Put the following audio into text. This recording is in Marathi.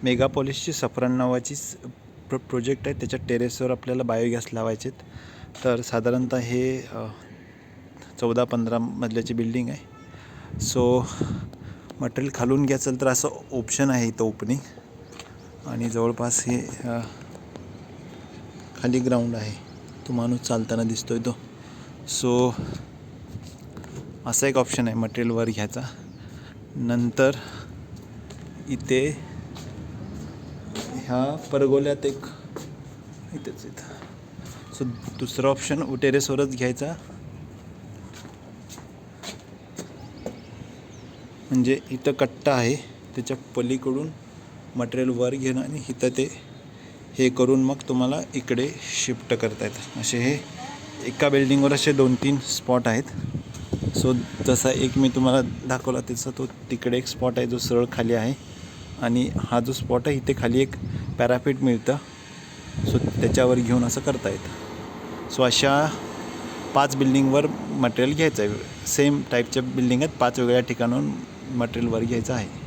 मेगा पॉलिशची सफरन नावाची प्रोजेक्ट आहे. त्याच्या टेरेसवर आपल्याला बायोगॅस लावायचेत. तर साधारणतः हे 14-15 मजल्याची बिल्डिंग आहे. सो मटेरियल खालून घ्यायचं तर असं ऑप्शन आहे इथं ओपनिंग, आणि जवळपास हे खाली ग्राउंड आहे. तो माणूस चालताना दिसतोय तो. सो असा एक ऑप्शन आहे मटेरियल वर घ्यायचा. नंतर इथे ह्या परगोल्यात एक इथेच सो दुसरा ऑप्शन टेरेसवरच घ्यायचा. म्हणजे इथं कट्टा आहे, त्याच्या पलीकडून मटेरियल वर घेणं आणि इथं ते हे करून मग तुम्हाला इकडे शिफ्ट करता येतं. असे हे एका बिल्डिंगवर असे 2-3 स्पॉट आहेत. सो जसा एक मी तुम्हाला दाखवला तसा तो तिकडे एक स्पॉट आहे जो सरळ खाली आहे, आणि हा जो स्पॉट आहे इथे खाली एक पॅराफिट मिळतं. सो त्याच्यावर घेऊन असं करता येतं. सो अशा 5 बिल्डिंगवर मटेरियल घ्यायचं आहे. सेम टाईपच्या बिल्डिंग आहेत, 5 वेगळ्या ठिकाणाहून मटेरियल वर घ्यायचं आहे.